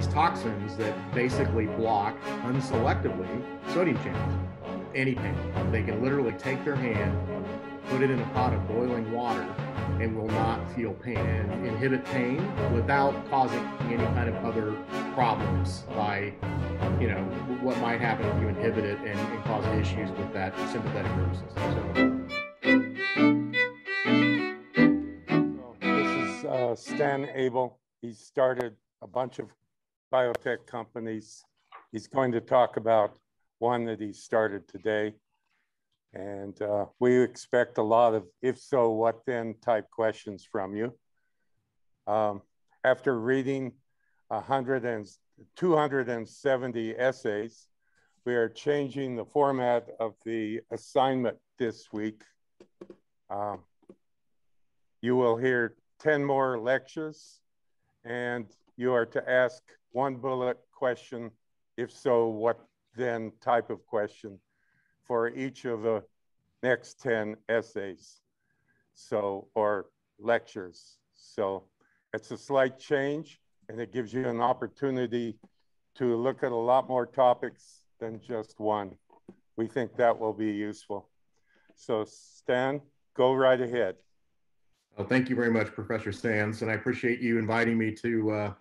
these toxins that basically block unselectively sodium channels, any pain. They can literally take their hand, put it in a pot of boiling water, and will not feel pain, and inhibit pain without causing any kind of other problems by, what might happen if you inhibit it and cause issues with that sympathetic nervous system. So this is Stan Abel. He started a bunch of biotech companies. He's going to talk about one that he started today. And we expect a lot of if so, what then type questions from you. After reading 270 essays, we are changing the format of the assignment this week. You will hear 10 more lectures, and you are to ask one bullet question, if so, what then type of question, for each of the next 10 essays, or lectures. So it's a slight change, and it gives you an opportunity to look at a lot more topics than just one. We think that will be useful. So Stan, go right ahead. Well, thank you very much, Professor Sands, and I appreciate you inviting me to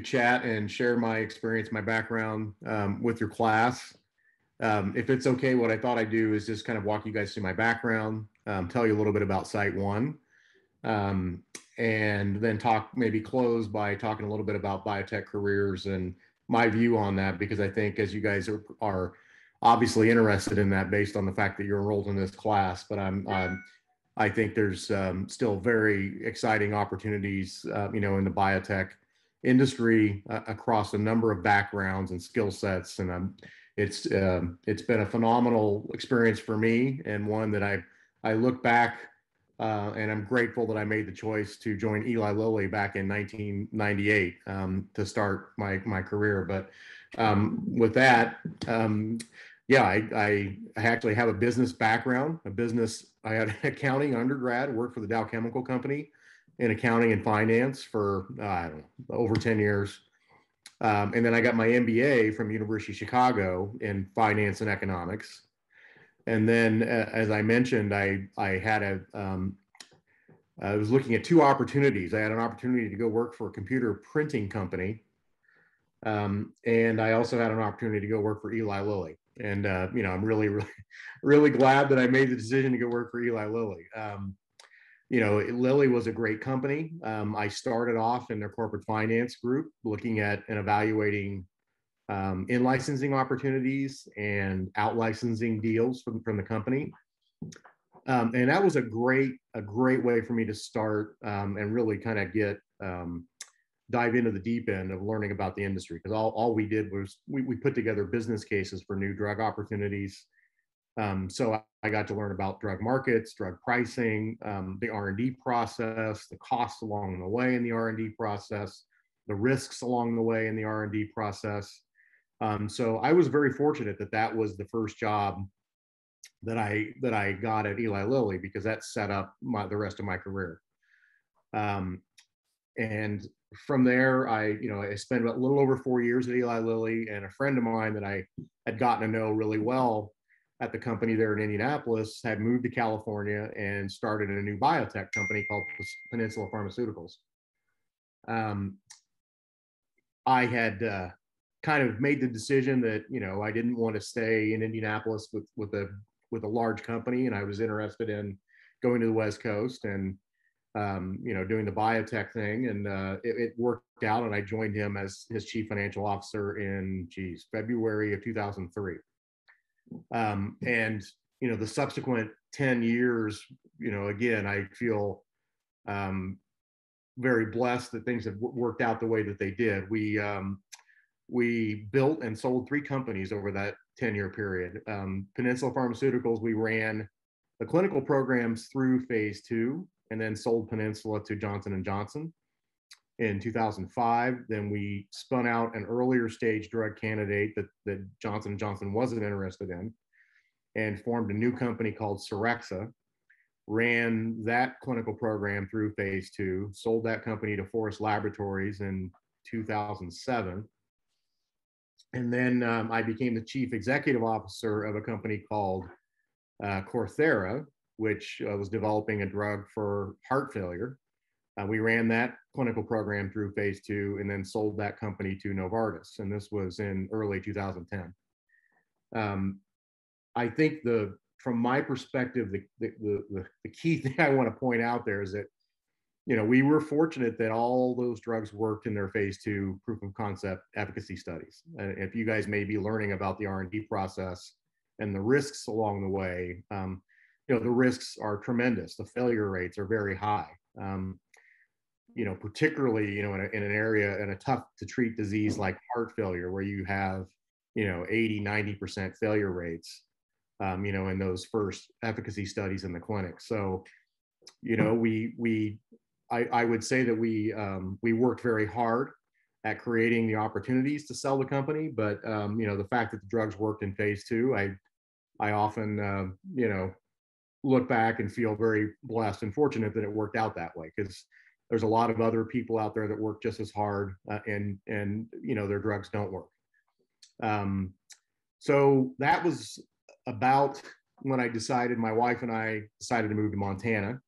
chat and share my experience, my background with your class. If it's okay, what I thought I'd do is just kind of walk you guys through my background, tell you a little bit about Site One, and then maybe close by talking a little bit about biotech careers and my view on that, because I think as you guys are obviously interested in that based on the fact that you're enrolled in this class, but I think there's still very exciting opportunities, in the biotech industry across a number of backgrounds and skill sets, and it's been a phenomenal experience for me, and one that I look back and I'm grateful that I made the choice to join Eli Lilly back in 1998 to start my career. But with that, yeah, I actually have a business background, I had an accounting undergrad, worked for the Dow Chemical Company in accounting and finance for, I don't know, over 10 years. And then I got my MBA from University of Chicago in finance and economics. And then, as I mentioned, I was looking at two opportunities. I had an opportunity to go work for a computer printing company. And I also had an opportunity to go work for Eli Lilly. And, I'm really glad that I made the decision to go work for Eli Lilly. Lilly was a great company. I started off in their corporate finance group, looking at and evaluating in-licensing opportunities and out-licensing deals from the company. And that was a great way for me to start and really kind of dive into the deep end of learning about the industry, because all we did was we put together business cases for new drug opportunities. So I got to learn about drug markets, drug pricing, the R&D process, the costs along the way in the R&D process, the risks along the way in the R&D process. So I was very fortunate that was the first job that I got at Eli Lilly, because that set up the rest of my career. And from there, I spent a little over 4 years at Eli Lilly, and a friend of mine that I had gotten to know really well at the company there in Indianapolis had moved to California and started a new biotech company called Peninsula Pharmaceuticals. I had kind of made the decision that I didn't want to stay in Indianapolis with a large company, and I was interested in going to the West Coast and doing the biotech thing, and it worked out, and I joined him as his chief financial officer in February of 2003. And the subsequent 10 years, again, I feel very blessed that things have worked out the way that they did. We built and sold 3 companies over that 10-year period. Peninsula Pharmaceuticals, we ran the clinical programs through phase 2, and then sold Peninsula to Johnson & Johnson in 2005. Then we spun out an earlier stage drug candidate that Johnson & Johnson wasn't interested in, and formed a new company called Cerexa, ran that clinical program through phase 2, sold that company to Forest Laboratories in 2007. And then I became the chief executive officer of a company called Corthera, which was developing a drug for heart failure. We ran that clinical program through phase 2 and then sold that company to Novartis. And this was in early 2010. I think from my perspective, the key thing I want to point out there is that, we were fortunate that all those drugs worked in their phase 2 proof of concept efficacy studies. If you guys may be learning about the R&D process and the risks along the way, the risks are tremendous. The failure rates are very high. Particularly, in an area, in a tough to treat disease like heart failure, where you have, 80, 90% failure rates, in those first efficacy studies in the clinic. So, I would say that we worked very hard at creating the opportunities to sell the company, but the fact that the drugs worked in phase 2, I often look back and feel very blessed and fortunate that it worked out that way, because there's a lot of other people out there that work just as hard and their drugs don't work. So that was about when my wife and I decided to move to Montana.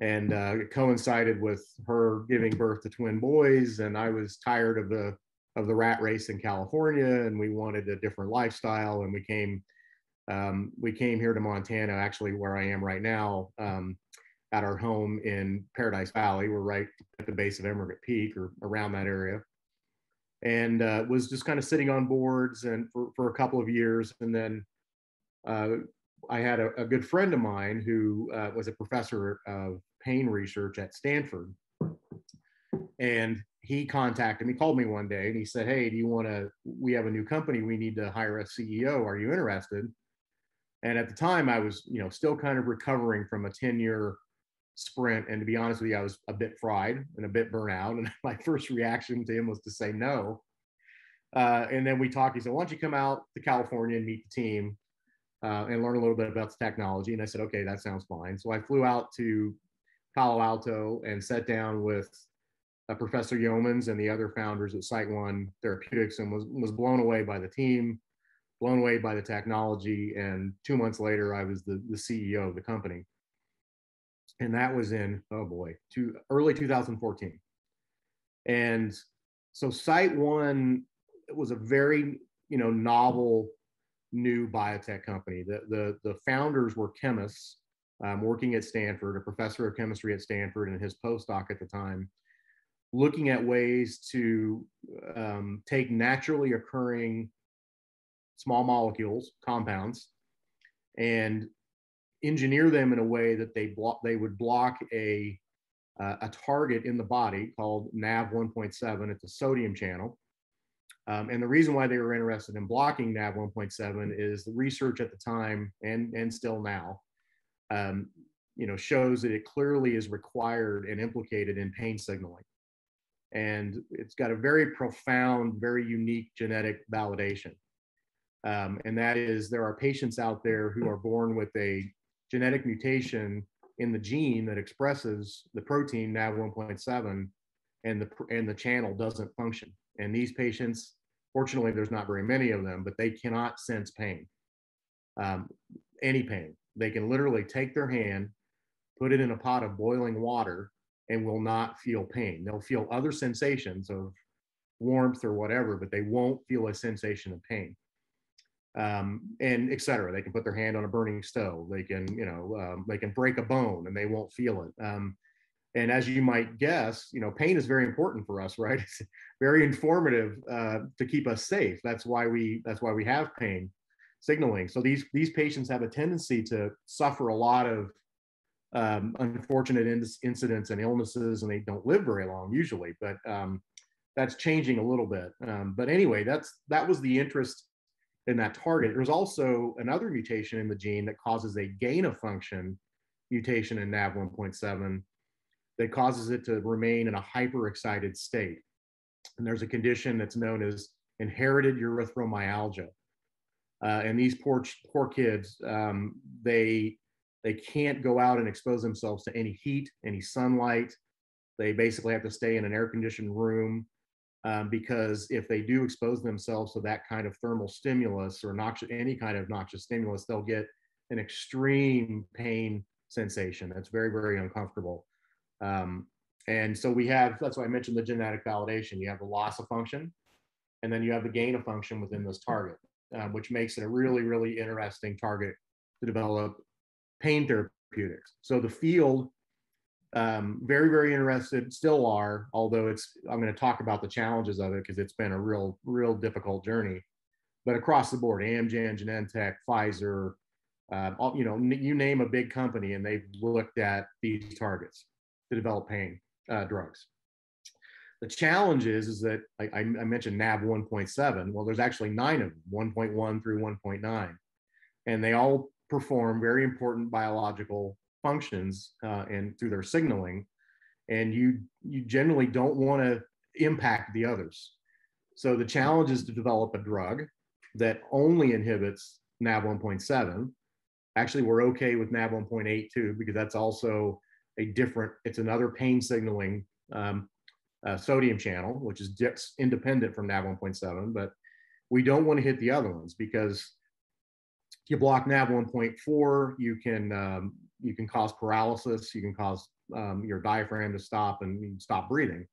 And it coincided with her giving birth to twin boys, and I was tired of the rat race in California, and we wanted a different lifestyle. And we came here to Montana, actually where I am right now, at our home in Paradise Valley. We're right at the base of Emigrant Peak, or around that area, and was just kind of sitting on boards and for a couple of years, and then I had a good friend of mine who was a professor of pain research at Stanford. And he called me one day and he said, "Hey, we have a new company. We need to hire a CEO. Are you interested?" And at the time I was, still kind of recovering from a 10-year sprint. And to be honest with you, I was a bit fried and a bit burnt out. And my first reaction to him was to say no. And then we talked. He said, "Why don't you come out to California and meet the team and learn a little bit about the technology?" And I said, "Okay, that sounds fine." So I flew out to Palo Alto and sat down with Professor Yeomans and the other founders at Site One Therapeutics, and was blown away by the team, blown away by the technology. And 2 months later, I was the CEO of the company. And that was in, early 2014. And so Site One was a very, novel new biotech company. The founders were chemists working at Stanford, a professor of chemistry at Stanford and his postdoc at the time, looking at ways to take naturally occurring small molecules, compounds, and engineer them in a way that they would block a target in the body called NaV1.7. It's a sodium channel. And the reason why they were interested in blocking NaV1.7 is the research at the time, and still now, shows that it clearly is required and implicated in pain signaling. And it's got a very profound, very unique genetic validation. And that is, there are patients out there who are born with a genetic mutation in the gene that expresses the protein NaV1.7, and the channel doesn't function. And these patients, fortunately, there's not very many of them, but they cannot sense pain, any pain. They can literally take their hand, put it in a pot of boiling water, and will not feel pain. They'll feel other sensations of warmth or whatever, but they won't feel a sensation of pain. And et cetera. They can put their hand on a burning stove. They can, they can break a bone and they won't feel it. And as you might guess, pain is very important for us, right? It's very informative to keep us safe. That's why we have pain signaling. So these patients have a tendency to suffer a lot of unfortunate incidents and illnesses, and they don't live very long usually. But that's changing a little bit. But anyway, that was the interest in that target. There's also another mutation in the gene that causes a gain of function mutation in NaV1.7 that causes it to remain in a hyperexcited state. And there's a condition that's known as inherited erythromyalgia. And these poor kids, they can't go out and expose themselves to any heat, any sunlight. They basically have to stay in an air-conditioned room. because if they do expose themselves to that kind of thermal stimulus or any kind of noxious stimulus, they'll get an extreme pain sensation that's very, very uncomfortable. And so that's why I mentioned the genetic validation. You have the loss of function, and then you have the gain of function within this target, which makes it a really, really interesting target to develop pain therapeutics. So the field, very, very interested, still are, although I'm going to talk about the challenges of it because it's been a real, real difficult journey. But across the board, Amgen, Genentech, Pfizer, you name a big company, and they've looked at these targets to develop pain drugs. The challenge is that I mentioned NAV 1.7. Well, there's actually 9 of them, 1.1 through 1.9, and they all perform very important biological functions and through their signaling, and you generally don't want to impact the others. So the challenge is to develop a drug that only inhibits NAV 1.7. Actually, we're okay with NAV 1.8 too, because that's also it's another pain signaling sodium channel, which is independent from NAV 1.7, but we don't want to hit the other ones because if you block NAV 1.4, you can cause paralysis, you can cause your diaphragm to stop and stop breathing.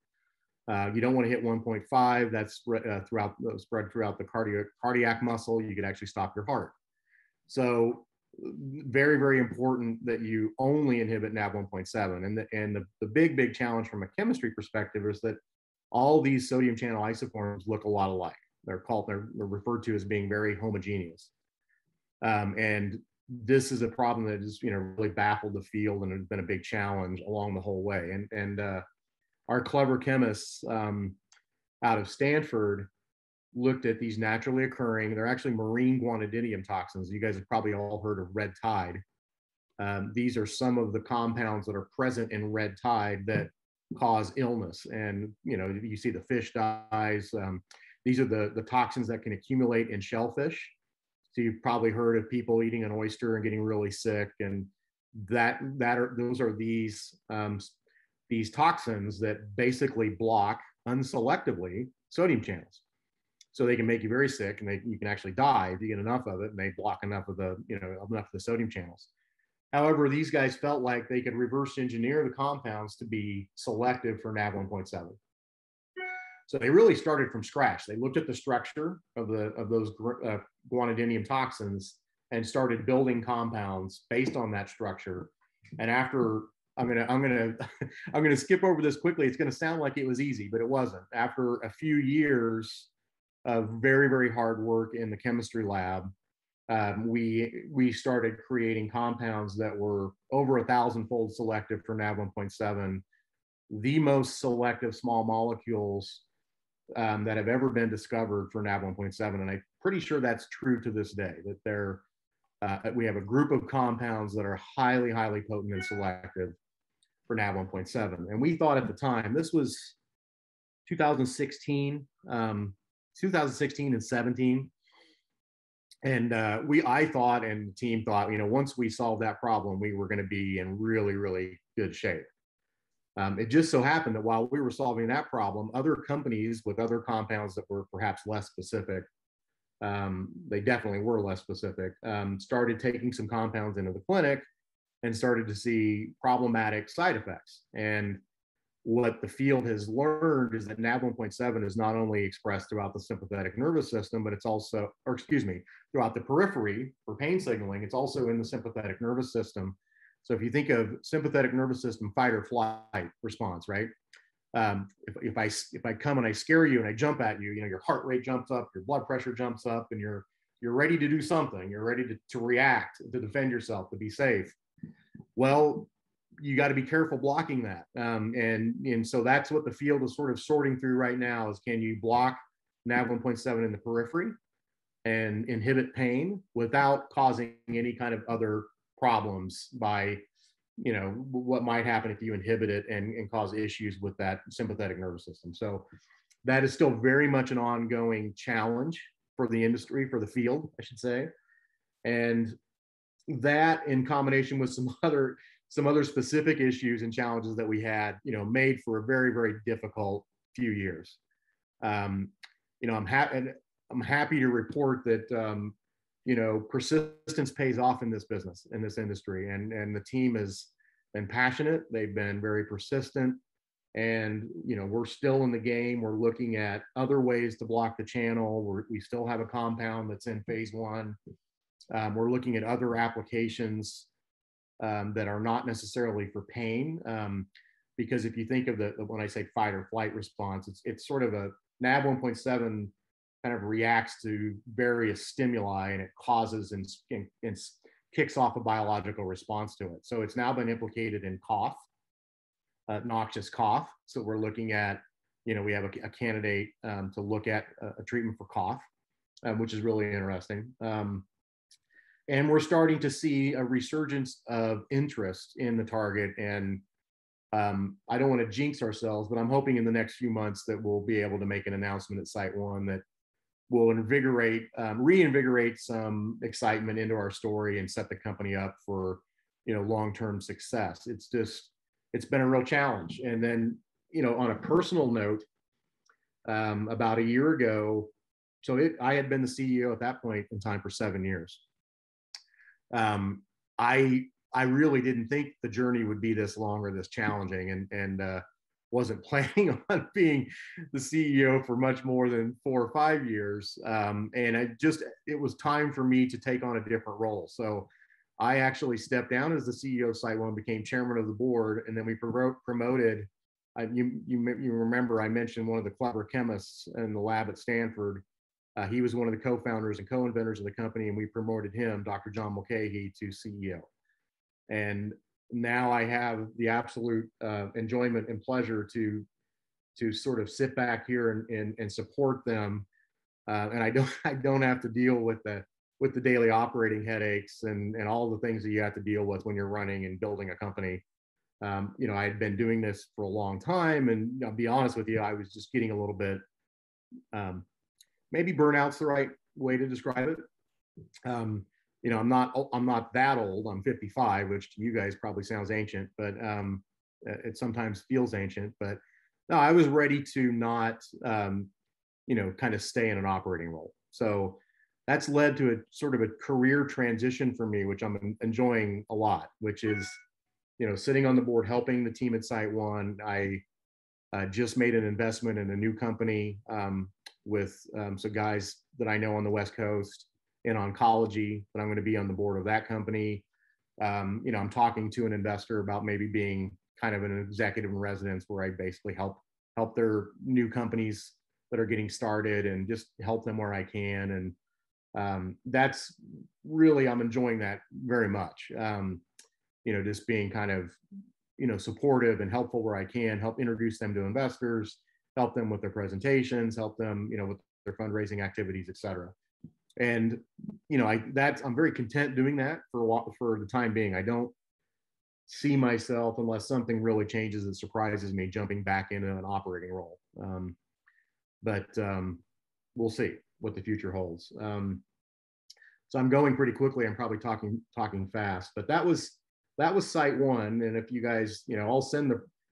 You don't want to hit 1.5. That's spread throughout the cardiac muscle. You could actually stop your heart. So very, very important that you only inhibit NAV 1.7. And the big challenge from a chemistry perspective is that all these sodium channel isoforms look a lot alike. They're referred to as being very homogeneous. And this is a problem that has really baffled the field and has been a big challenge along the whole way. And our clever chemists out of Stanford looked at these naturally occurring, they're actually marine guanidinium toxins. You guys have probably all heard of red tide. These are some of the compounds that are present in red tide that cause illness. And you see the fish dies. These are the toxins that can accumulate in shellfish. So you've probably heard of people eating an oyster and getting really sick, and those are these toxins that basically block unselectively sodium channels. So they can make you very sick, and you can actually die if you get enough of it, and they block enough of the sodium channels. However, these guys felt like they could reverse engineer the compounds to be selective for NAV 1.7. So they really started from scratch. They looked at the structure of those guanidinium toxins and started building compounds based on that structure. And after I'm gonna skip over this quickly. It's gonna sound like it was easy, but it wasn't. After a few years of very, very hard work in the chemistry lab, we started creating compounds that were over 1,000-fold selective for NAV 1.7, the most selective small molecules that have ever been discovered for NAV 1.7, and I'm pretty sure that's true to this day. That we have a group of compounds that are highly, highly potent and selective for NAV 1.7, and we thought at the time, this was 2016, 2016 and 17. And I thought, and the team thought, once we solved that problem, we were going to be in really, really good shape. It just so happened that while we were solving that problem, other companies with other compounds that were perhaps less specific, they definitely were less specific, started taking some compounds into the clinic and started to see problematic side effects. And what the field has learned is that NAV 1.7 is not only expressed throughout the sympathetic nervous system, but it's also, throughout the periphery for pain signaling, it's also in the sympathetic nervous system. So if you think of sympathetic nervous system fight or flight response, right? If I come and I scare you and I jump at you, your heart rate jumps up, your blood pressure jumps up, and you're ready to do something. You're ready to react, to defend yourself, to be safe. Well, you got to be careful blocking that. And so that's what the field is sort of sorting through right now is, can you block NAV 1.7 in the periphery and inhibit pain without causing any kind of other problems by, what might happen if you inhibit it and cause issues with that sympathetic nervous system. So that is still very much an ongoing challenge for the industry, for the field, I should say. And that in combination with some other specific issues and challenges that we had, made for a very, very difficult few years. You know, I'm happy to report that, you know, persistence pays off in this business, in this industry. And the team has been passionate. They've been very persistent. And, you know, we're still in the game. We're looking at other ways to block the channel. We still have a compound that's in phase 1. We're looking at other applications that are not necessarily for pain. Because if you think of when I say fight or flight response, it's sort of a NAV 1.7 kind of reacts to various stimuli, and it causes and kicks off a biological response to it. So it's now been implicated in cough, noxious cough. So we're looking at, you know, we have a candidate to look at a treatment for cough, which is really interesting. And we're starting to see a resurgence of interest in the target. And I don't want to jinx ourselves, but I'm hoping in the next few months that we'll be able to make an announcement at Site 1 that will reinvigorate some excitement into our story and set the company up for, you know, long-term success. It's been a real challenge. And then, you know, on a personal note, about a year ago, I had been the CEO at that point in time for 7 years. I really didn't think the journey would be this long or this challenging, and wasn't planning on being the CEO for much more than 4 or 5 years. And it was time for me to take on a different role. So I actually stepped down as the CEO of Site 1, became chairman of the board, and then we promoted. You remember I mentioned one of the clever chemists in the lab at Stanford. He was one of the co-founders and co-inventors of the company, and we promoted him, Dr. John Mulcahy, to CEO. And now I have the absolute enjoyment and pleasure to sort of sit back here and support them, and I don't have to deal with the daily operating headaches and all the things that you have to deal with when you're running and building a company. You know, I had been doing this for a long time, and I'll be honest with you, I was just getting a little bit, maybe burnout's the right way to describe it. You know, I'm not that old. I'm 55, which to you guys probably sounds ancient, but it sometimes feels ancient. But no, I was ready to not, you know, kind of stay in an operating role. So that's led to a sort of a career transition for me, which I'm enjoying a lot, which is, you know, sitting on the board, helping the team at Site 1. I just made an investment in a new company with some guys that I know on the West Coast in oncology, but I'm going to be on the board of that company. You know, I'm talking to an investor about maybe being kind of an executive in residence, where I basically help their new companies that are getting started and just help them where I can. And that's really, I'm enjoying that very much. You know, just being kind of, you know, supportive and helpful where I can, help introduce them to investors, help them with their presentations, help them, you know, with their fundraising activities, et cetera. And, you know, I'm very content doing that for the time being. I don't see myself, unless something really changes that surprises me, jumping back into an operating role. But we'll see what the future holds. So I'm going pretty quickly. I'm probably talking fast, but that was Site 1. And if you guys, you know,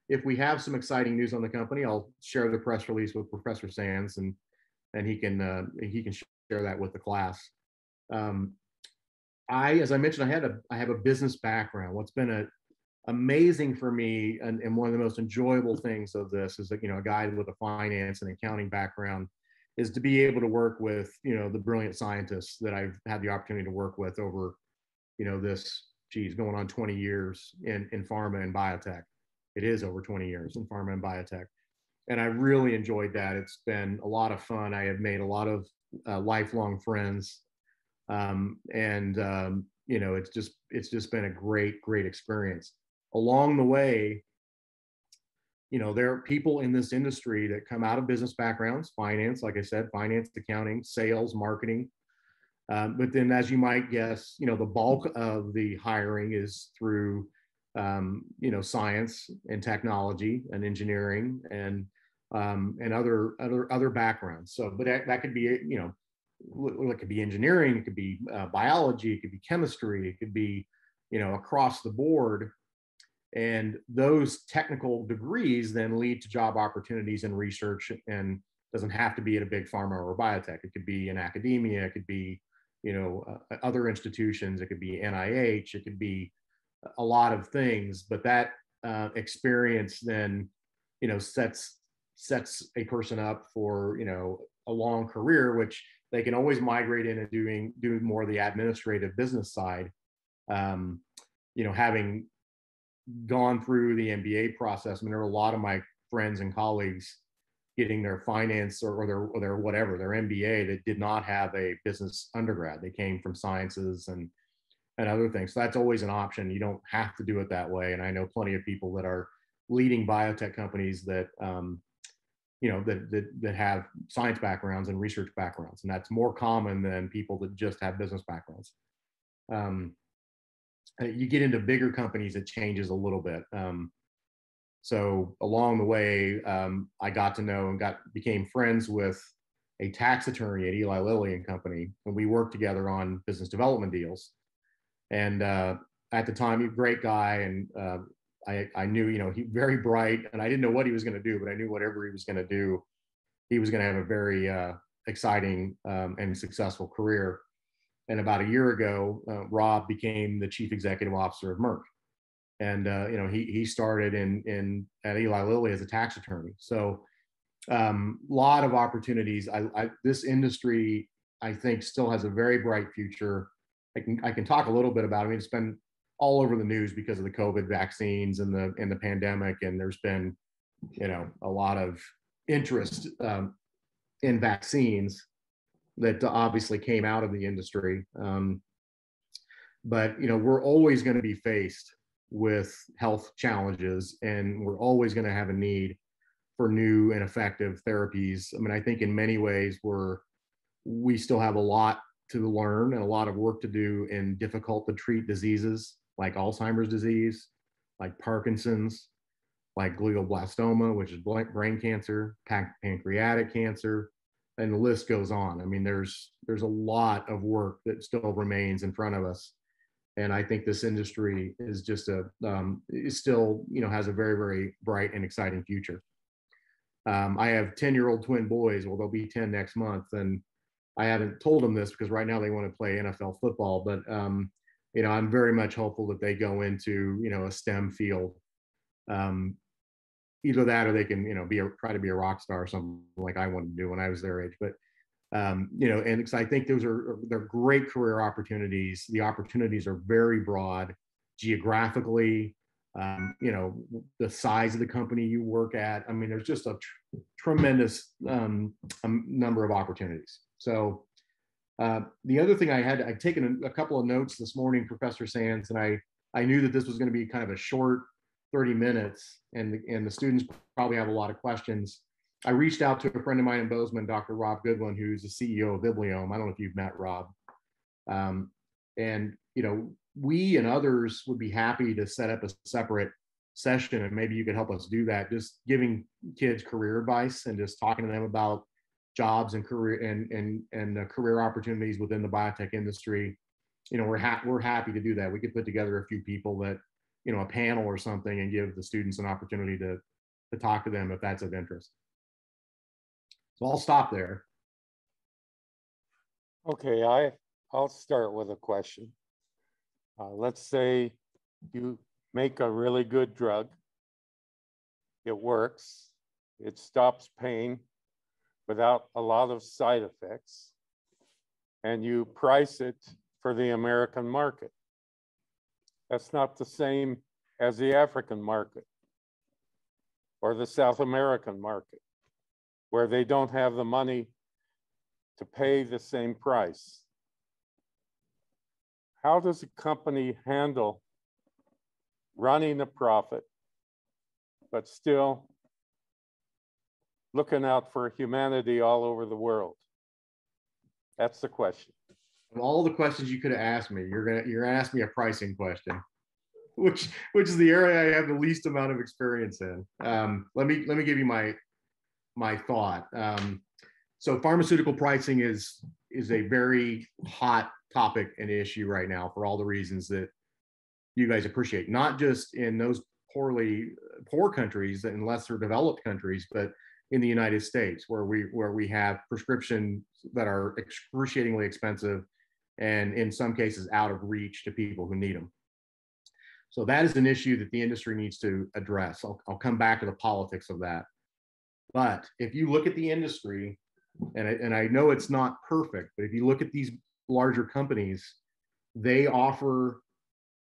if we have some exciting news on the company, I'll share the press release with Professor Sands, and he can share that with the class. As I mentioned, I have a business background. What's been amazing for me, and one of the most enjoyable things of this is that, you know, a guy with a finance and accounting background, is to be able to work with, you know, the brilliant scientists that I've had the opportunity to work with over, you know, going on 20 years in pharma and biotech. It is over 20 years in pharma and biotech. And I really enjoyed that. It's been a lot of fun. I have made a lot of lifelong friends. You know, it's just been a great experience. Along the way, you know, there are people in this industry that come out of business backgrounds, finance, like I said, finance, accounting, sales, marketing. But then, as you might guess, you know, the bulk of the hiring is through, you know, science and technology and engineering and other backgrounds. So, but that could be, you know, it could be engineering, it could be biology, it could be chemistry, it could be, you know, across the board. And those technical degrees then lead to job opportunities in research and Doesn't have to be at a big pharma or a biotech. It could be in academia. It could be, other institutions. It could be NIH. It could be a lot of things. But that experience then, sets a person up for, a long career, which they can always migrate into doing more of the administrative business side. Having gone through the MBA process, I mean, there were a lot of my friends and colleagues getting their finance or their whatever, their MBA that did not have a business undergrad. They came from sciences and other things. So that's always an option. You don't have to do it that way. And I know plenty of people that are leading biotech companies that, that have science backgrounds and research backgrounds. And that's more common than people that just have business backgrounds. You get into bigger companies, it changes a little bit. So along the way, I got to know and became friends with a tax attorney at Eli Lilly and Company, and we worked together on business development deals. And at the time, he was a great guy, and I knew, he very bright, and I didn't know what he was going to do, but I knew whatever he was going to do, he was going to have a very exciting and successful career. And about a year ago, Rob became the chief executive officer of Merck. And he started at Eli Lilly as a tax attorney. So a lot of opportunities. This industry, I think, still has a very bright future. I can talk a little bit about it. I mean, it's been all over the news because of the COVID vaccines and the pandemic, and there's been a lot of interest in vaccines that obviously came out of the industry. But we're always going to be faced with health challenges, and we're always going to have a need for new and effective therapies. I mean, I think in many ways we still have a lot to learn and a lot of work to do in difficult to treat diseases like Alzheimer's disease, like Parkinson's, like glioblastoma, which is brain cancer, pancreatic cancer, and the list goes on. I mean, there's a lot of work that still remains in front of us. And I think this industry is just is still, has a very, very bright and exciting future. I have 10-year-old twin boys. Well, they'll be 10 next month. And I haven't told them this because right now they want to play NFL football. But, I'm very much hopeful that they go into, a STEM field. Either that or they can, try to be a rock star or something like I wanted to do when I was their age. But and because I think they're great career opportunities. The opportunities are very broad geographically. The size of the company you work at. I mean, there's just a tremendous number of opportunities. So the other thing I'd taken a couple of notes this morning, Professor Sands, and I knew that this was going to be kind of a short 30 minutes, and the students probably have a lot of questions. I reached out to a friend of mine in Bozeman, Dr. Rob Goodwin, who's the CEO of Bibliome. I don't know if you've met Rob. And, we and others would be happy to set up a separate session, and maybe you could help us do that, just giving kids career advice and just talking to them about jobs and career and career opportunities within the biotech industry. We're happy to do that. We could put together a few people that, a panel or something, and give the students an opportunity to talk to them if that's of interest. So I'll stop there. Okay, I'll start with a question. Let's say you make a really good drug. It works. It stops pain without a lot of side effects. And you price it for the American market. That's not the same as the African market or the South American market, where they don't have the money to pay the same price. How does a company handle running a profit, but still looking out for humanity all over the world? That's the question. Of all the questions you could have asked me, you're gonna ask me a pricing question, which is the area I have the least amount of experience in. Let me give you my thought. So pharmaceutical pricing is a very hot topic and issue right now for all the reasons that you guys appreciate, not just in those poor countries and lesser developed countries, but in the United States, where we have prescriptions that are excruciatingly expensive and in some cases out of reach to people who need them. So that is an issue that the industry needs to address. I'll come back to the politics of that. But if you look at the industry, and I know it's not perfect, but if you look at these larger companies, they offer,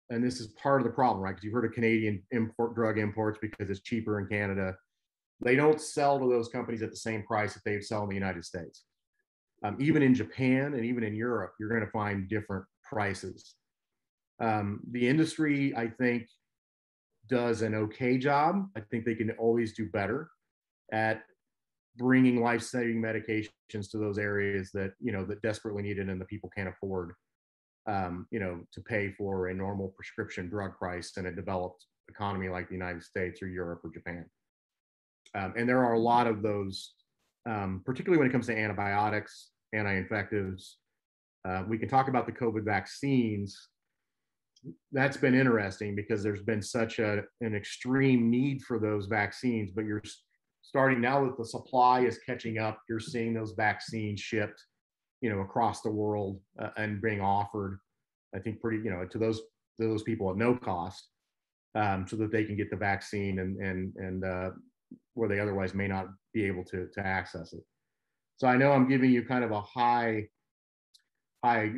and this is part of the problem, right? Because you've heard of Canadian drug imports because it's cheaper in Canada. They don't sell to those companies at the same price that they sell in the United States. Even in Japan and even in Europe, you're going to find different prices. The industry, I think, does an okay job. I think they can always do better at bringing life-saving medications to those areas that, that desperately need it and the people can't afford, to pay for a normal prescription drug price in a developed economy like the United States or Europe or Japan. And there are a lot of those, particularly when it comes to antibiotics, anti-infectives. We can talk about the COVID vaccines. That's been interesting because there's been such an extreme need for those vaccines, but you're starting now that the supply is catching up, you're seeing those vaccines shipped, across the world and being offered, I think pretty, to those people at no cost, so that they can get the vaccine and where they otherwise may not be able to access it. So I know I'm giving you kind of a high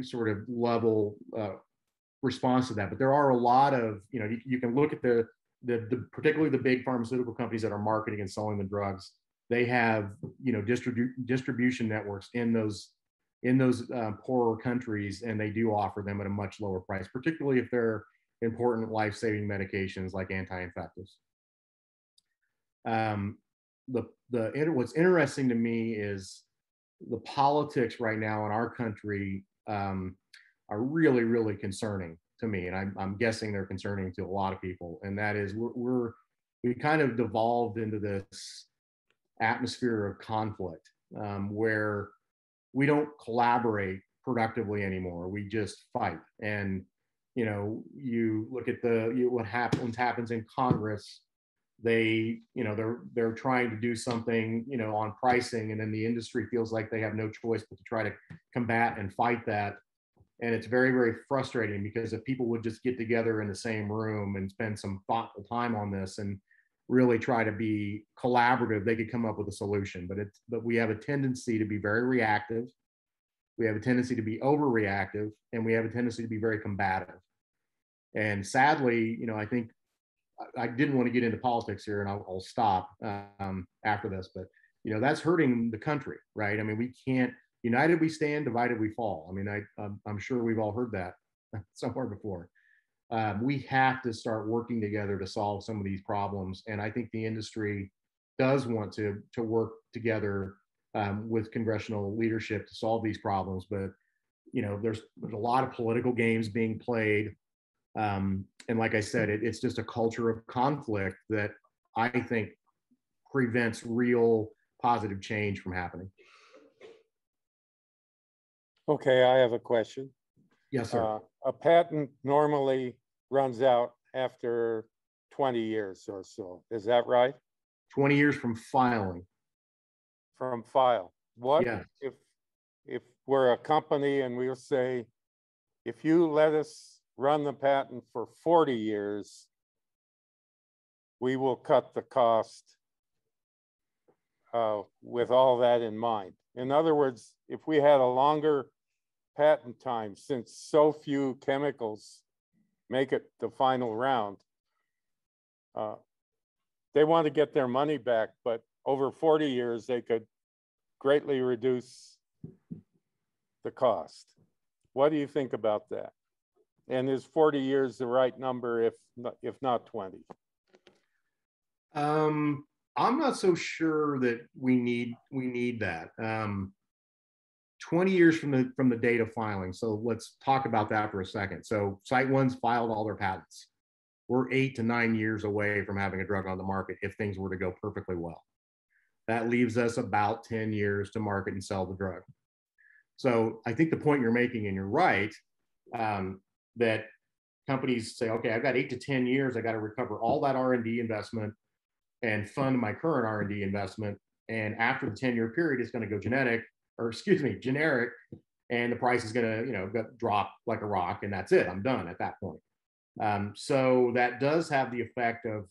sort of level response to that, but there are a lot of, you can look at the particularly the big pharmaceutical companies that are marketing and selling the drugs. They have, distribution networks in those poorer countries, and they do offer them at a much lower price, particularly if they're important life-saving medications like anti-infectives. What's interesting to me is the politics right now in our country are really, really concerning to me, and I'm guessing they're concerning to a lot of people. And that is, we kind of devolved into this atmosphere of conflict, where we don't collaborate productively anymore. We just fight. And you look at what happens in Congress. They're trying to do something, on pricing, and then the industry feels like they have no choice but to try to combat and fight that. And it's very, very frustrating, because if people would just get together in the same room and spend some thoughtful time on this and really try to be collaborative, they could come up with a solution. But we have a tendency to be very reactive. We have a tendency to be overreactive, and we have a tendency to be very combative. And sadly, I think I didn't want to get into politics here, and I'll stop after this, but that's hurting the country, right? I mean, we can't. United we stand, divided we fall. I mean, I'm sure we've all heard that somewhere before. We have to start working together to solve some of these problems, and I think the industry does want to work together with congressional leadership to solve these problems. But there's a lot of political games being played, and like I said, it's just a culture of conflict that I think prevents real positive change from happening. Okay, I have a question. Yes, sir. A patent normally runs out after 20 years or so. Is that right? 20 years from filing. From file. What yes. if we're a company and we'll say, if you let us run the patent for 40 years, we will cut the cost with all that in mind. In other words, if we had a longer patent time, since so few chemicals make it the final round, they want to get their money back, but over 40 years, they could greatly reduce the cost. What do you think about that? And is 40 years the right number, if not 20? I'm not so sure that we need that. 20 years from the date of filing. So let's talk about that for a second. So Site One's filed all their patents. We're 8 to 9 years away from having a drug on the market if things were to go perfectly well. That leaves us about 10 years to market and sell the drug. So I think the point you're making, and you're right, that companies say, okay, I've got 8 to 10 years, I got to recover all that R&D investment and fund my current R&D investment And after the 10-year period, it's going to go generic, and the price is going to, drop like a rock, and that's it. I'm done at that point. So that does have the effect of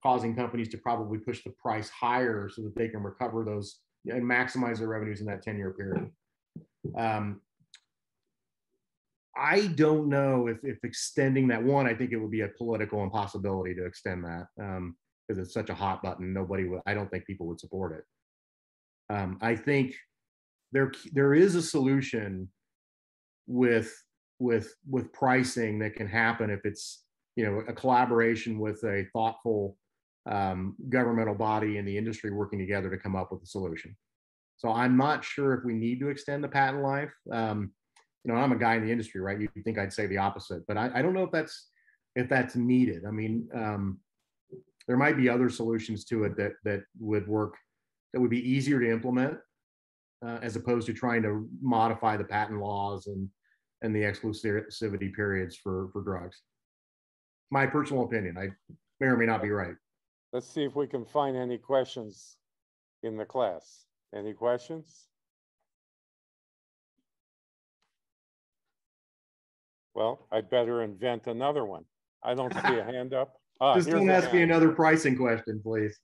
causing companies to probably push the price higher so that they can recover those and maximize their revenues in that 10-year period. I don't know if extending that one, I think it would be a political impossibility to extend that because it's such a hot button. I don't think people would support it. I think there is a solution with pricing that can happen if it's, a collaboration with a thoughtful governmental body and the industry working together to come up with a solution. So I'm not sure if we need to extend the patent life. I'm a guy in the industry, right? You think I'd say the opposite, but I don't know if that's needed. I mean, there might be other solutions to it that would work, that would be easier to implement as opposed to trying to modify the patent laws and the exclusivity periods for drugs. My personal opinion. I may or may not be right. Let's see if we can find any questions in the class. Any questions? Well, I'd better invent another one. I don't see a hand up. Just don't ask me another pricing question, please.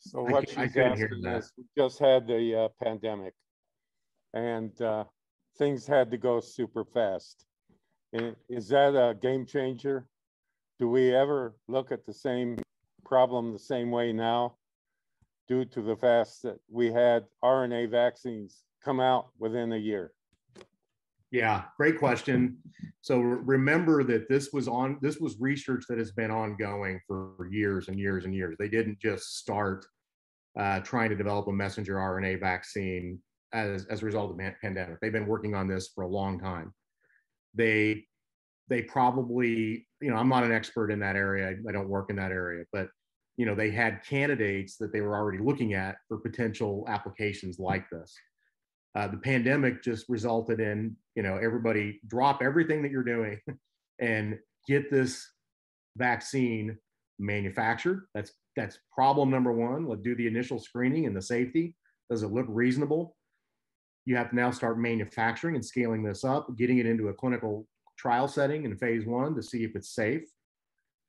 So what she's asking is, we just had the pandemic, and things had to go super fast. Is that a game changer? Do we ever look at the same problem the same way now, due to the fact that we had RNA vaccines come out within a year? Yeah, great question. So remember that this was research that has been ongoing for years and years and years. They didn't just start trying to develop a messenger RNA vaccine as a result of the pandemic. They've been working on this for a long time. They probably, I'm not an expert in that area. I don't work in that area, but they had candidates that they were already looking at for potential applications like this. The pandemic just resulted in, everybody drop everything that you're doing and get this vaccine manufactured. That's problem number one. Let's do the initial screening and the safety. Does it look reasonable? You have to now start manufacturing and scaling this up, getting it into a clinical trial setting in phase 1 to see if it's safe.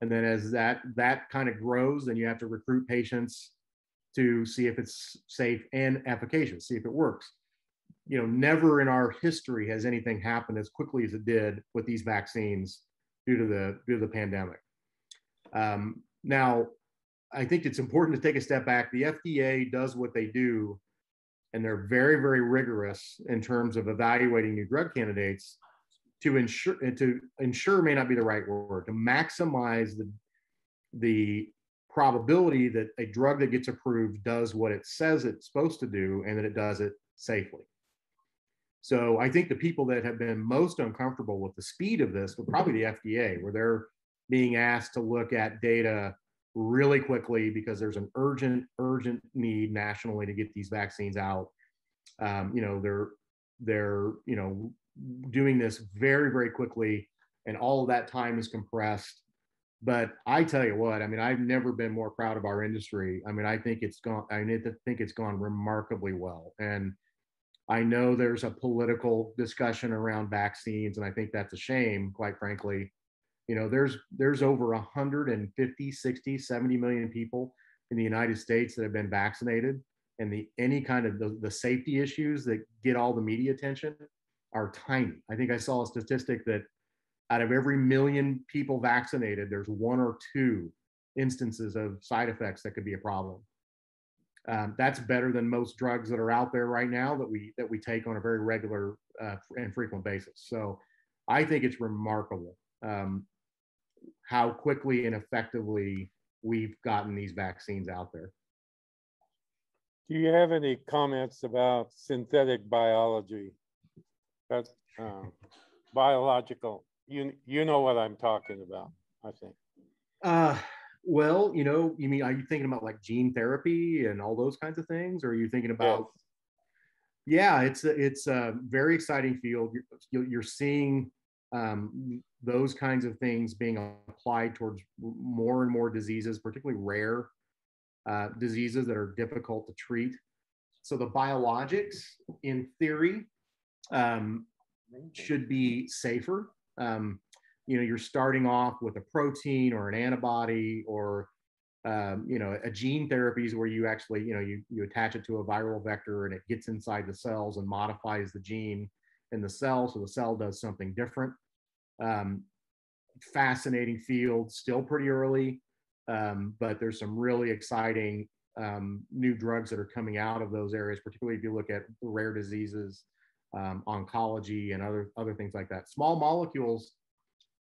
And then as that kind of grows, then you have to recruit patients to see if it's safe and efficacious, see if it works. Never in our history has anything happened as quickly as it did with these vaccines due to the pandemic. Now, I think it's important to take a step back. The FDA does what they do, and they're very, very rigorous in terms of evaluating new drug candidates to ensure may not be the right word, to maximize the probability that a drug that gets approved does what it says it's supposed to do and that it does it safely. So I think the people that have been most uncomfortable with the speed of this were probably the FDA, where they're being asked to look at data really quickly because there's an urgent need nationally to get these vaccines out. They're doing this very, very quickly, and all of that time is compressed. But I tell you what, I've never been more proud of our industry. I think it's gone remarkably well. And I know there's a political discussion around vaccines, and I think that's a shame, quite frankly. There's over 150, 60, 70 million people in the United States that have been vaccinated, and any kind of the safety issues that get all the media attention are tiny. I think I saw a statistic that out of every million people vaccinated, there's 1 or 2 instances of side effects that could be a problem. That's better than most drugs that are out there right now that we take on a very regular and frequent basis. So I think it's remarkable how quickly and effectively we've gotten these vaccines out there. Do you have any comments about synthetic biology? That's biological. You know what I'm talking about, I think. Well, you mean, are you thinking about like gene therapy and all those kinds of things? Or are you thinking Yes. about, yeah, it's a very exciting field. You're seeing those kinds of things being applied towards more and more diseases, particularly rare diseases that are difficult to treat. So the biologics, in theory, um, should be safer. You're starting off with a protein or an antibody or a gene therapies where you actually, you attach it to a viral vector and it gets inside the cells and modifies the gene in the cell, so the cell does something different. Um, Fascinating field, still pretty early, but there's some really exciting new drugs that are coming out of those areas, particularly if you look at rare diseases, oncology, and other things like that. Small molecules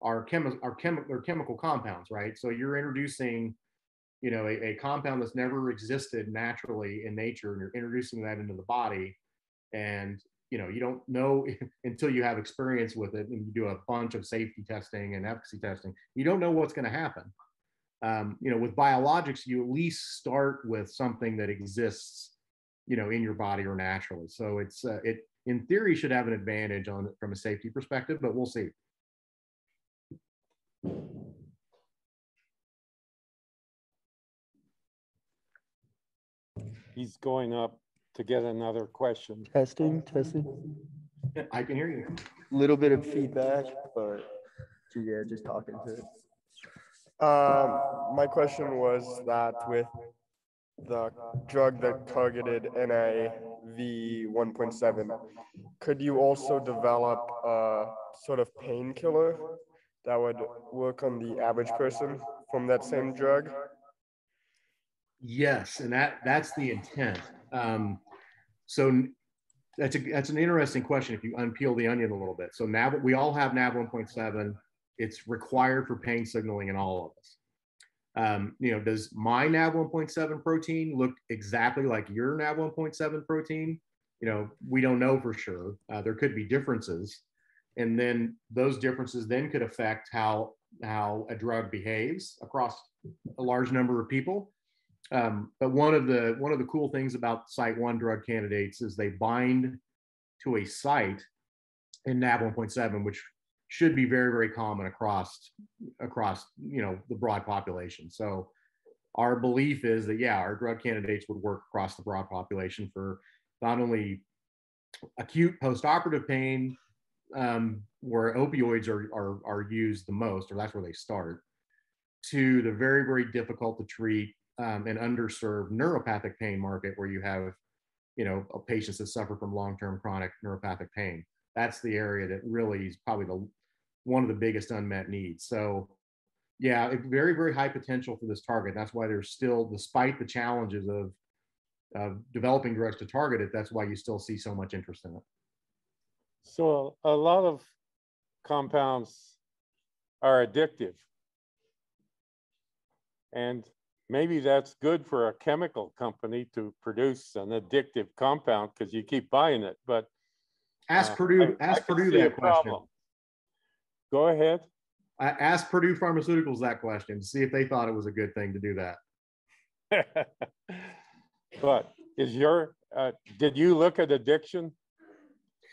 they're chemical compounds, right? So you're introducing a compound that's never existed naturally in nature, and you're introducing that into the body, and you don't know until you have experience with it and you do a bunch of safety testing and efficacy testing, you don't know what's going to happen. With biologics, you at least start with something that exists in your body or naturally, so it in theory should have an advantage on it from a safety perspective, but we'll see. He's going up to get another question. Testing. I can hear you. Little bit of feedback, but yeah, just talking to it. My question was that with the drug that targeted NaV1.7, could you also develop a sort of painkiller that would work on the average person from that same drug? Yes, and that's the intent. So that's an interesting question if you unpeel the onion a little bit. So now we all have NaV1.7. It's required for pain signaling in all of us. Does my NaV1.7 protein look exactly like your NaV1.7 protein? We don't know for sure. There could be differences, and then those differences then could affect how a drug behaves across a large number of people. But one of the cool things about Site 1 drug candidates is they bind to a site in NaV1.7, which should be very, very common across the broad population. So our belief is that, yeah, our drug candidates would work across the broad population for not only acute postoperative pain, where opioids are used the most, or that's where they start, to the very, very difficult to treat and underserved neuropathic pain market, where you have patients that suffer from long-term chronic neuropathic pain. That's the area that really is probably one of the biggest unmet needs. So yeah, very, very high potential for this target. That's why there's still, despite the challenges of developing drugs to target it, that's why you still see so much interest in it. So a lot of compounds are addictive. And maybe that's good for a chemical company to produce an addictive compound because you keep buying it. But ask Purdue that question. Problem. Go ahead. Ask Purdue Pharmaceuticals that question. See if they thought it was a good thing to do that. But did you look at addiction?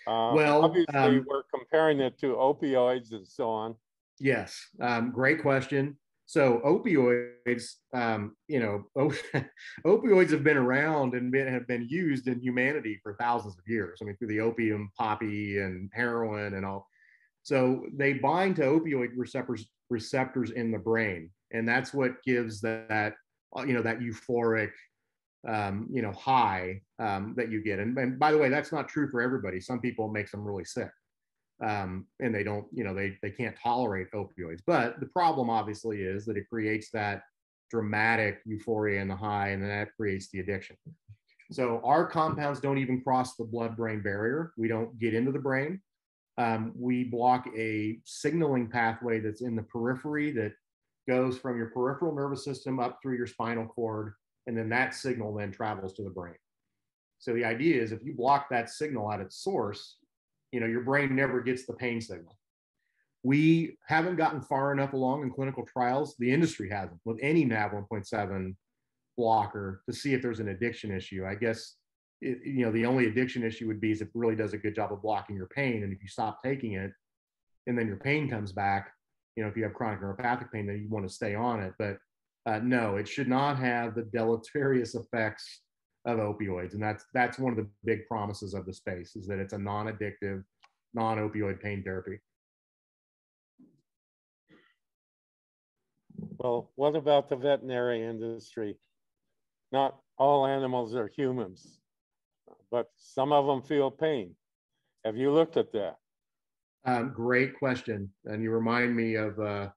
Well, obviously, we're comparing it to opioids and so on. Yes, great question. So opioids, opioids have been around and have been used in humanity for thousands of years. I mean, through the opium poppy and heroin and all. So they bind to opioid receptors in the brain, and that's what gives that euphoric high that you get. And by the way, that's not true for everybody. Some people it makes them really sick, and they don't, they can't tolerate opioids. But the problem obviously is that it creates that dramatic euphoria in the high, and then that creates the addiction. So our compounds don't even cross the blood-brain barrier. We don't get into the brain. We block a signaling pathway that's in the periphery that goes from your peripheral nervous system up through your spinal cord, and then that signal then travels to the brain. So the idea is if you block that signal at its source, your brain never gets the pain signal. We haven't gotten far enough along in clinical trials. The industry hasn't with any NaV1.7 blocker to see if there's an addiction issue. I guess the only addiction issue would be is if it really does a good job of blocking your pain, and if you stop taking it, and then your pain comes back, if you have chronic neuropathic pain, then you want to stay on it. But no, it should not have the deleterious effects of opioids, and that's one of the big promises of the space, is that it's a non-addictive, non-opioid pain therapy. Well, what about the veterinary industry? Not all animals are humans, but some of them feel pain. Have you looked at that? Great question. And you remind me of a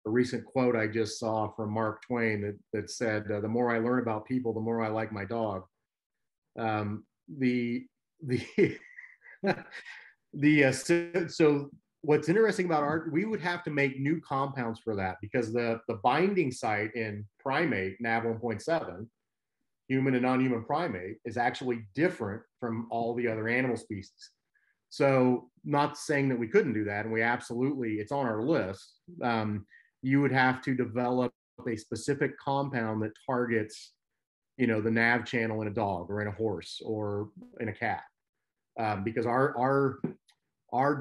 recent quote I just saw from Mark Twain that said, the more I learn about people, the more I like my dog. So what's interesting about we would have to make new compounds for that, because the binding site in primate, NaV1.7, human and non-human primate, is actually different from all the other animal species. So not saying that we couldn't do that, and we absolutely, it's on our list. You would have to develop a specific compound that targets, the NaV channel in a dog or in a horse or in a cat, because our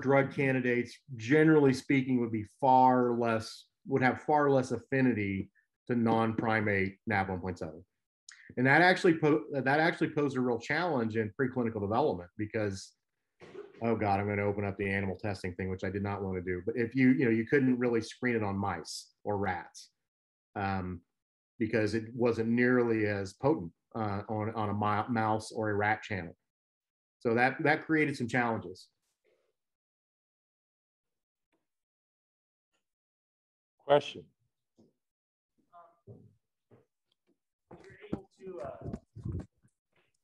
drug candidates, generally speaking, would have far less affinity to non-primate NaV1.7. And that actually posed a real challenge in preclinical development, because, oh God, I'm going to open up the animal testing thing, which I did not want to do. But if you couldn't really screen it on mice or rats, because it wasn't nearly as potent on a mouse or a rat channel. So that created some challenges. Question.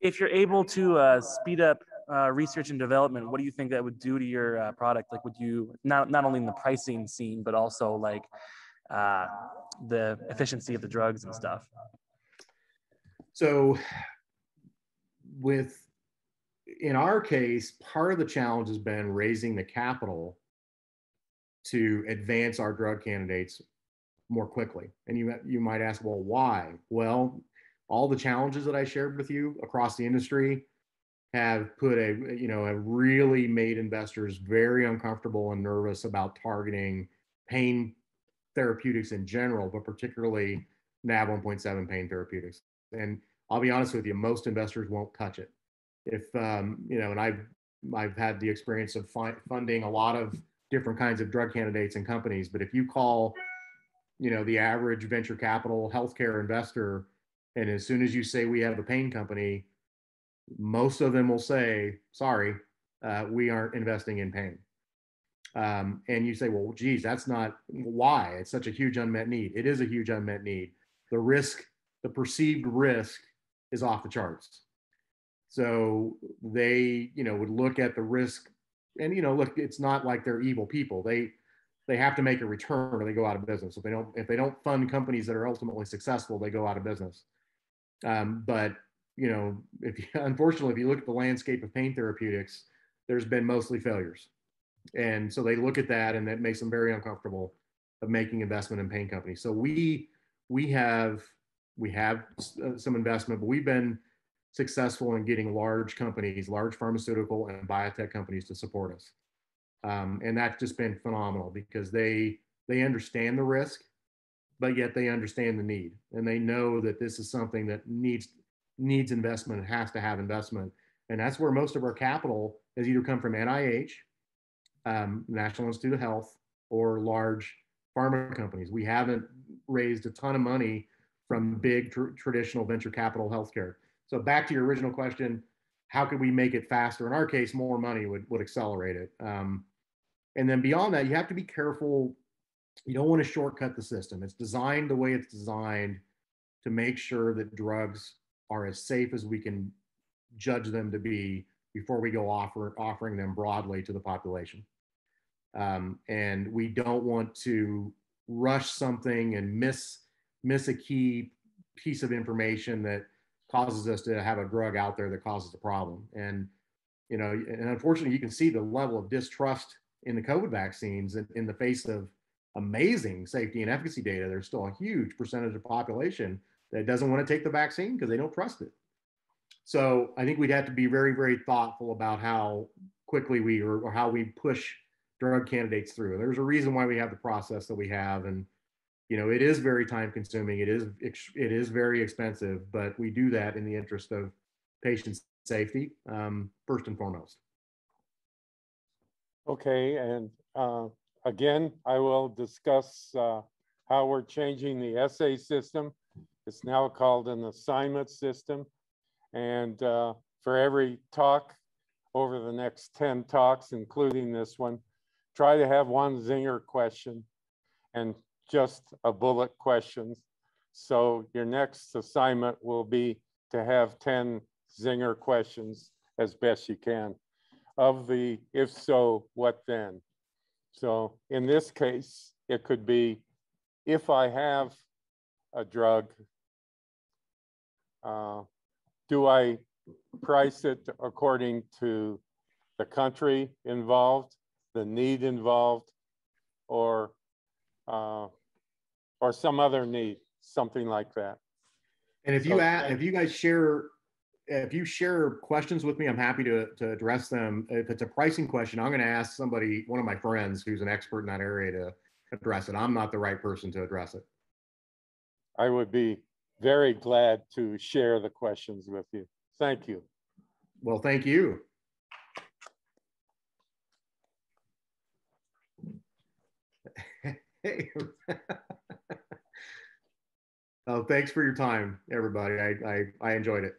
If you're able to speed up research and development, what do you think that would do to your product? Like, would you not only in the pricing scene, but also like the efficiency of the drugs and stuff? So in our case, part of the challenge has been raising the capital to advance our drug candidates more quickly. And you might ask, well, why? Well, all the challenges that I shared with you across the industry have really made investors very uncomfortable and nervous about targeting pain therapeutics in general, but particularly NaV1.7 pain therapeutics. And I'll be honest with you, most investors won't touch it. And I've had the experience of funding a lot of different kinds of drug candidates and companies, but if you call, the average venture capital healthcare investor, and as soon as you say we have a pain company, most of them will say, sorry, we aren't investing in pain. And you say, well, geez, that's not why. It's such a huge unmet need. It is a huge unmet need. The perceived risk is off the charts. So they, would look at the risk, and, look, it's not like they're evil people. They have to make a return or they go out of business. If they don't fund companies that are ultimately successful, they go out of business. But unfortunately, if you look at the landscape of pain therapeutics, there's been mostly failures. And so they look at that, and that makes them very uncomfortable of making investment in pain companies. So we have some investment, but we've been successful in getting large companies, large pharmaceutical and biotech companies to support us. And that's just been phenomenal, because they understand the risk, but yet they understand the need, and they know that this is something that needs investment and has to have investment. And that's where most of our capital has either come from NIH, National Institute of Health, or large pharma companies. We haven't raised a ton of money from big traditional venture capital healthcare. So back to your original question, how could we make it faster? In our case, more money would accelerate it. And then beyond that, you have to be careful. You don't want to shortcut the system. It's designed the way it's designed to make sure that drugs are as safe as we can judge them to be before we go offering them broadly to the population. And we don't want to rush something and miss a key piece of information that causes us to have a drug out there that causes a problem. And and unfortunately, you can see the level of distrust in the COVID vaccines in the face of amazing safety and efficacy data, there's still a huge percentage of population that doesn't want to take the vaccine because they don't trust it. So I think we'd have to be very, very thoughtful about how quickly we or how we push drug candidates through. There's a reason why we have the process that we have, and it is very time consuming. It is very expensive, but we do that in the interest of patient safety, first and foremost. Okay, and again, I will discuss how we're changing the essay system. It's now called an assignment system. And for every talk over the next 10 talks, including this one, try to have one zinger question and just a bullet questions. So your next assignment will be to have 10 zinger questions as best you can of the if so, what then? So in this case, it could be, if I have a drug, do I price it according to the country involved, the need involved, or some other need, something like that? And if you share questions with me, I'm happy to address them. If it's a pricing question, I'm going to ask one of my friends who's an expert in that area to address it. I'm not the right person to address it. I would be very glad to share the questions with you. Thank you. Well, thank you. Hey. Oh, thanks for your time, everybody. I enjoyed it.